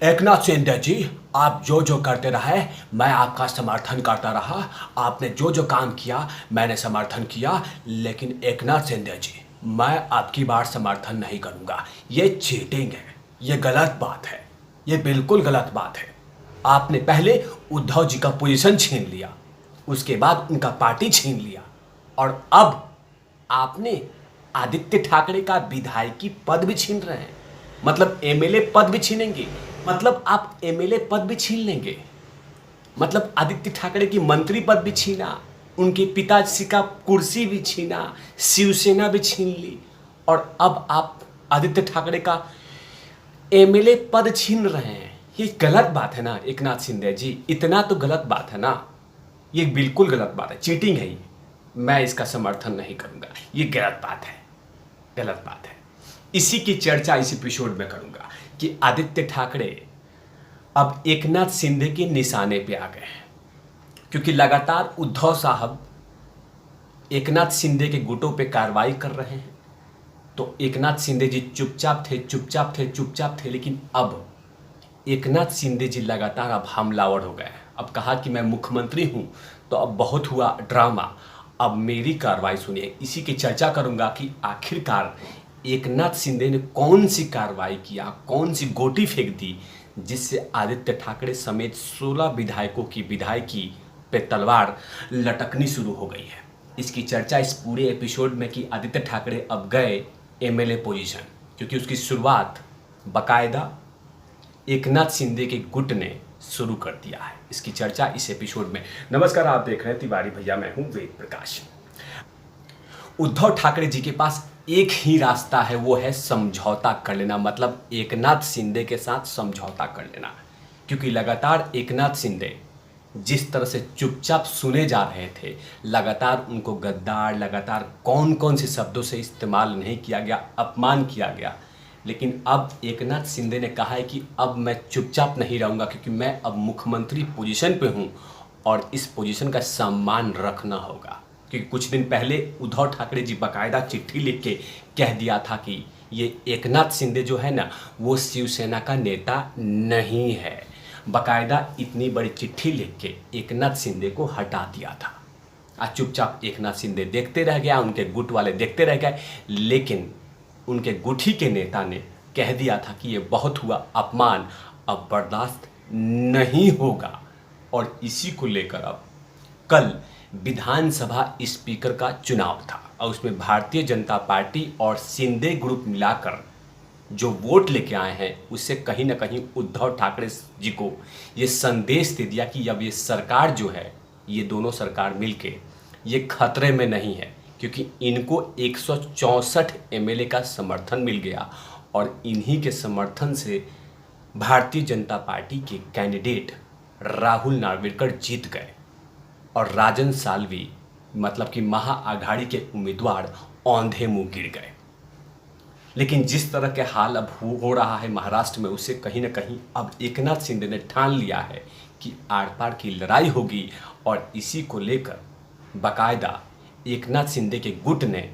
एकनाथ शिंदे जी, आप जो जो करते रहे मैं आपका समर्थन करता रहा। आपने जो जो काम किया मैंने समर्थन किया। लेकिन एकनाथ शिंदे जी, मैं आपकी बार समर्थन नहीं करूंगा। ये चीटिंग है, ये गलत बात है, ये बिल्कुल गलत बात है। आपने पहले उद्धव जी का पोजीशन छीन लिया, उसके बाद उनका पार्टी छीन लिया, और अब आपने आदित्य ठाकरे का विधायकी पद भी छीन रहे हैं। मतलब एमएलए पद भी छीनेंगे, मतलब आप एमएलए पद भी छीन लेंगे। मतलब आदित्य ठाकरे की मंत्री पद भी छीना, उनके पिताजी का कुर्सी भी छीना, शिवसेना भी छीन ली, और अब आप आदित्य ठाकरे का एमएलए पद छीन रहे हैं। ये गलत बात है ना एकनाथ शिंदे जी, इतना तो गलत बात है ना। ये बिल्कुल गलत बात है, चीटिंग है ये। मैं इसका समर्थन नहीं करूंगा, ये गलत बात है, गलत बात है। इसी की चर्चा इस एपिसोड में करूंगा कि आदित्य ठाकरे अब एकनाथ शिंदे के निशाने पे आ गए हैं, क्योंकि लगातार उद्धव साहब एकनाथ शिंदे के गुटों पे कार्रवाई कर रहे हैं। तो एकनाथ शिंदे जी चुपचाप थे, चुपचाप थे, चुपचाप थे, लेकिन अब एकनाथ शिंदे जी लगातार अब हमलावर हो गए। अब कहा कि मैं मुख्यमंत्री हूं, तो अब बहुत हुआ ड्रामा, अब मेरी कार्रवाई सुनिए। इसी की चर्चा करूंगा कि आखिरकार एकनाथ शिंदे ने कौन सी कार्रवाई किया, कौन सी गोटी फेंक दी, जिससे आदित्य ठाकरे समेत 16 विधायकों की विधायकी पे तलवार लटकनी शुरू हो गई है। इसकी चर्चा इस पूरे एपिसोड में कि आदित्य ठाकरे अब गए एमएलए पोजीशन, क्योंकि उसकी शुरुआत बाकायदा एकनाथ शिंदे के गुट ने शुरू कर दिया है। इसकी चर्चा इस एपिसोड में। नमस्कार, आप देख रहे हैं तिवारी भैया, मैं हूं वेद प्रकाश। उद्धव ठाकरे जी के पास एक ही रास्ता है, वो है समझौता कर लेना, मतलब एकनाथ शिंदे के साथ समझौता कर लेना। क्योंकि लगातार एकनाथ शिंदे जिस तरह से चुपचाप सुने जा रहे थे, लगातार उनको गद्दार, लगातार कौन कौन से शब्दों से इस्तेमाल नहीं किया गया, अपमान किया गया। लेकिन अब एकनाथ शिंदे ने कहा है कि अब मैं चुपचाप नहीं रहूँगा, क्योंकि मैं अब मुख्यमंत्री पोजीशन पे हूँ और इस पोजीशन का सम्मान रखना होगा। क्योंकि कुछ दिन पहले उद्धव ठाकरे जी बाकायदा चिट्ठी लिख के कह दिया था कि ये एकनाथ शिंदे जो है ना, वो शिवसेना का नेता नहीं है। बाकायदा इतनी बड़ी चिट्ठी लिख के एकनाथ शिंदे को हटा दिया था। आज चुपचाप एकनाथ शिंदे देखते रह गया, उनके गुट वाले देखते रह गए, लेकिन उनके गुठी के नेता ने कह दिया था कि ये बहुत हुआ अपमान, अब बर्दाश्त नहीं होगा। और इसी को लेकर अब कल विधानसभा स्पीकर का चुनाव था, और उसमें भारतीय जनता पार्टी और शिंदे ग्रुप मिलाकर जो वोट लेके आए हैं, उससे कहीं ना कहीं उद्धव ठाकरे जी को ये संदेश दे दिया कि अब ये सरकार जो है, ये दोनों सरकार मिलके ये खतरे में नहीं है, क्योंकि इनको 164 एमएलए का समर्थन मिल गया, और इन्हीं के समर्थन से भारतीय जनता पार्टी के कैंडिडेट राहुल नार्वेकर जीत गए, और राजन सालवी मतलब कि महाआघाड़ी के उम्मीदवार औंधे मुंह गिर गए। लेकिन जिस तरह के हाल अब हो रहा है महाराष्ट्र में, उससे कहीं ना कहीं अब एकनाथ शिंदे ने ठान लिया है कि आर पार की लड़ाई होगी। और इसी को लेकर बाकायदा एकनाथ शिंदे के गुट ने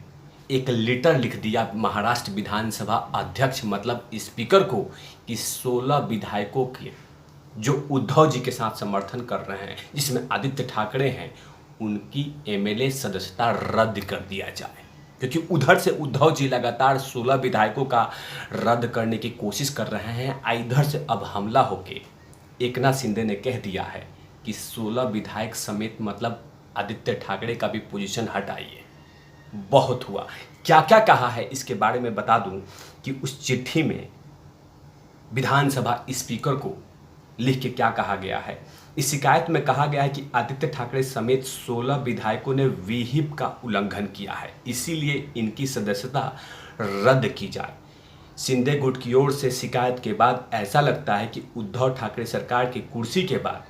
एक लेटर लिख दिया महाराष्ट्र विधानसभा अध्यक्ष मतलब स्पीकर को कि 16 विधायकों के जो उद्धव जी के साथ समर्थन कर रहे हैं, जिसमें आदित्य ठाकरे हैं, उनकी एमएलए सदस्यता रद्द कर दिया जाए। क्योंकि उधर से उद्धव जी लगातार 16 विधायकों का रद्द करने की कोशिश कर रहे हैं, इधर से अब हमला होके एकनाथ शिंदे ने कह दिया है कि 16 विधायक समेत मतलब आदित्य ठाकरे का भी पोजीशन हटाइए। बहुत हुआ, क्या क्या कहा है इसके बारे में बता दूं कि उस चिट्ठी में विधानसभा स्पीकर को लिख के क्या कहा गया है। इस शिकायत में कहा गया है कि आदित्य ठाकरे समेत 16 विधायकों ने विहिप का उल्लंघन किया है, इसीलिए इनकी सदस्यता रद्द की जाए। शिंदे गुट की ओर से शिकायत के बाद ऐसा लगता है कि उद्धव ठाकरे सरकार की कुर्सी के बाद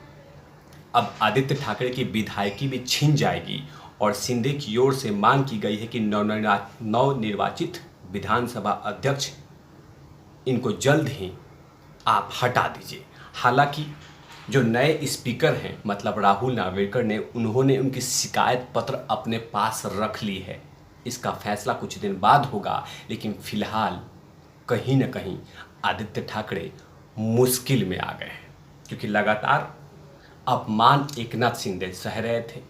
अब आदित्य ठाकरे की विधायकी भी छीन जाएगी, और शिंदे की ओर से मांग की गई है कि नवनिर्वाचित विधानसभा अध्यक्ष इनको जल्द ही आप हटा दीजिए। हालांकि जो नए स्पीकर हैं मतलब राहुल नार्वेकर ने, उन्होंने उनकी शिकायत पत्र अपने पास रख ली है। इसका फैसला कुछ दिन बाद होगा, लेकिन फिलहाल कहीं ना कहीं आदित्य ठाकरे मुश्किल में आ गए हैं, क्योंकि लगातार अपमान एकनाथ शिंदे सह रहे थे।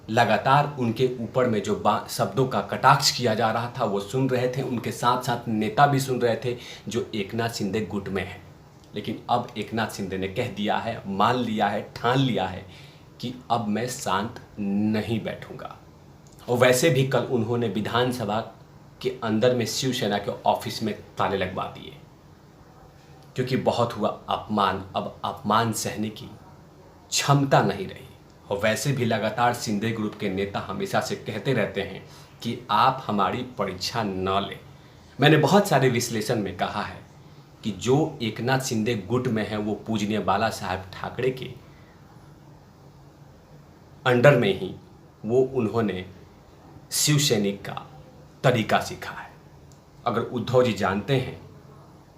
लगातार उनके ऊपर में जो शब्दों का कटाक्ष किया जा रहा था वो सुन रहे थे, उनके साथ साथ नेता भी सुन रहे थे जो एकनाथ शिंदे गुट में है। लेकिन अब एकनाथ शिंदे ने कह दिया है, मान लिया है, ठान लिया है कि अब मैं शांत नहीं बैठूंगा। और वैसे भी कल उन्होंने विधानसभा के अंदर में शिवसेना के ऑफिस में ताले लगवा दिए, क्योंकि बहुत हुआ अपमान, अब अपमान सहने की क्षमता नहीं रही। और वैसे भी लगातार शिंदे ग्रुप के नेता हमेशा से कहते रहते हैं कि आप हमारी परीक्षा न लें। मैंने बहुत सारे विश्लेषण में कहा है कि जो एकनाथ शिंदे गुट में है वो पूजनीय बाला साहब ठाकरे के अंडर में ही वो उन्होंने शिवसैनिक का तरीका सीखा है। अगर उद्धव जी जानते हैं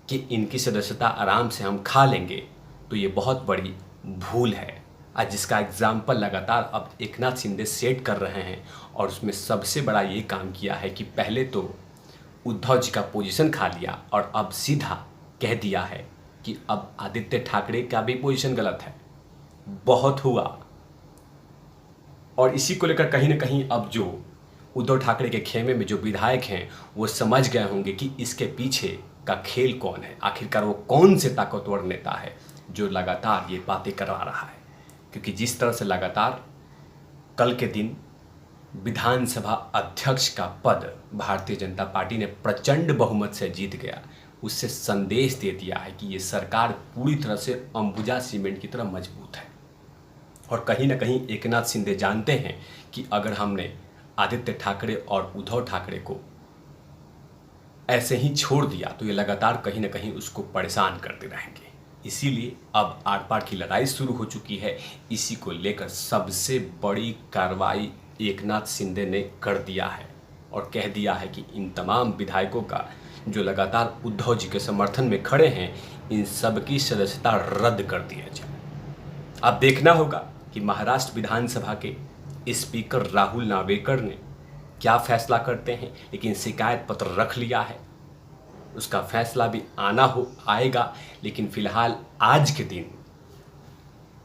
कि इनकी सदस्यता आराम से हम खा लेंगे तो ये बहुत बड़ी भूल है, आज जिसका एग्जाम्पल लगातार अब एकनाथ शिंदे सेट कर रहे हैं। और उसमें सबसे बड़ा ये काम किया है कि पहले तो उद्धव जी का पोजीशन खा लिया और अब सीधा कह दिया है कि अब आदित्य ठाकरे का भी पोजीशन गलत है। बहुत हुआ। और इसी को लेकर कहीं ना कहीं अब जो उद्धव ठाकरे के खेमे में जो विधायक हैं वो समझ गए होंगे कि इसके पीछे का खेल कौन है, आखिरकार वो कौन से ताकतवर नेता है जो लगातार ये बातें करवा रहा है। क्योंकि जिस तरह से लगातार कल के दिन विधानसभा अध्यक्ष का पद भारतीय जनता पार्टी ने प्रचंड बहुमत से जीत गया, उससे संदेश दे दिया है कि ये सरकार पूरी तरह से अंबुजा सीमेंट की तरह मजबूत है। और कहीं ना कहीं एकनाथ शिंदे जानते हैं कि अगर हमने आदित्य ठाकरे और उद्धव ठाकरे को ऐसे ही छोड़ दिया तो ये लगातार कहीं ना कहीं उसको परेशान करते रहेंगे। इसीलिए अब आर पार की लड़ाई शुरू हो चुकी है। इसी को लेकर सबसे बड़ी कार्रवाई एकनाथ शिंदे ने कर दिया है और कह दिया है कि इन तमाम विधायकों का जो लगातार उद्धव जी के समर्थन में खड़े हैं, इन सब की सदस्यता रद्द कर दिया जाए। अब देखना होगा कि महाराष्ट्र विधानसभा के स्पीकर राहुल नार्वेकर ने क्या फैसला करते हैं। लेकिन शिकायत पत्र रख लिया है, उसका फैसला भी आएगा। लेकिन फिलहाल आज के दिन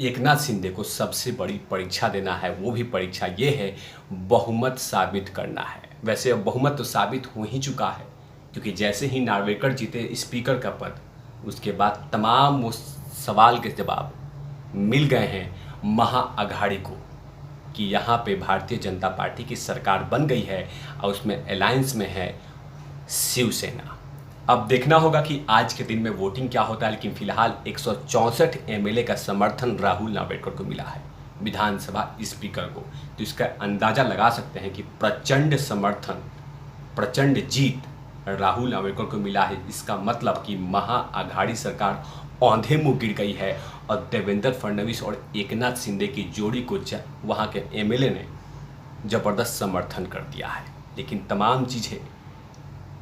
एकनाथ शिंदे को सबसे बड़ी परीक्षा देना है। वो भी परीक्षा ये है, बहुमत साबित करना है। वैसे अब बहुमत तो साबित हो ही चुका है, क्योंकि जैसे ही नार्वेकर जीते स्पीकर का पद, उसके बाद तमाम वो सवाल के जवाब मिल गए हैं महाअघाड़ी को कि यहाँ पे भारतीय जनता पार्टी की सरकार बन गई है और उसमें अलायंस में है शिवसेना। अब देखना होगा कि आज के दिन में वोटिंग क्या होता है। लेकिन फिलहाल 164 एमएलए का समर्थन राहुल नार्वेकर को मिला है विधानसभा स्पीकर को। तो इसका अंदाजा लगा सकते हैं कि प्रचंड समर्थन, प्रचंड जीत राहुल नार्वेकर को मिला है। इसका मतलब कि महाअघाड़ी सरकार औंधे मुंह गिर गई है और देवेंद्र फडणवीस और एकनाथ शिंदे की जोड़ी को वहाँ के एमएलए ने जबरदस्त समर्थन कर दिया है। लेकिन तमाम चीज़ें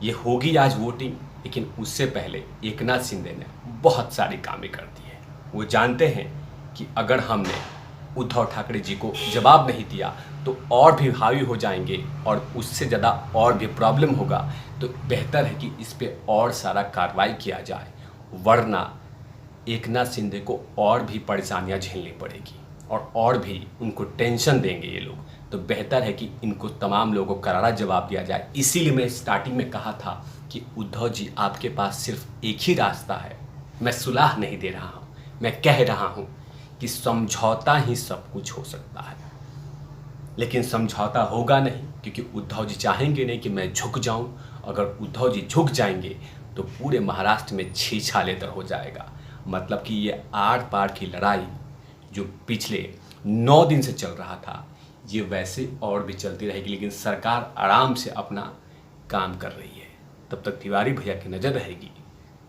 ये होगी आज वोटिंग, लेकिन उससे पहले एकनाथ शिंदे ने बहुत सारी कामें कर दी है। वो जानते हैं कि अगर हमने उद्धव ठाकरे जी को जवाब नहीं दिया तो और भी हावी हो जाएंगे और उससे ज़्यादा और भी प्रॉब्लम होगा। तो बेहतर है कि इस पर और सारा कार्रवाई किया जाए, वरना एकनाथ शिंदे को और भी परेशानियां झेलनी पड़ेगी और भी उनको टेंशन देंगे ये लोग। तो बेहतर है कि इनको तमाम लोगों को करारा जवाब दिया जाए। इसीलिए मैं स्टार्टिंग में कहा था कि उद्धव जी आपके पास सिर्फ एक ही रास्ता है। मैं सुलह नहीं दे रहा हूँ, मैं कह रहा हूँ कि समझौता ही सब कुछ हो सकता है। लेकिन समझौता होगा नहीं, क्योंकि उद्धव जी चाहेंगे नहीं कि मैं झुक जाऊं। अगर उद्धव जी झुक जाएंगे तो पूरे महाराष्ट्र में छीछालेतर हो जाएगा। मतलब कि ये आर पार की लड़ाई जो पिछले 9 दिन से चल रहा था, ये वैसे और भी चलती रहेगी। लेकिन सरकार आराम से अपना काम कर रही है। तब तक तिवारी भैया की नज़र रहेगी,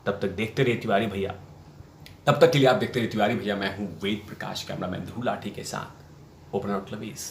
तब तक देखते रहिए तिवारी भैया। तब तक के लिए आप देखते रहिए तिवारी भैया। मैं हूँ वेद प्रकाश, कैमरामैन ध्रुव लाठी के साथ ओपन आउट क्लबीज।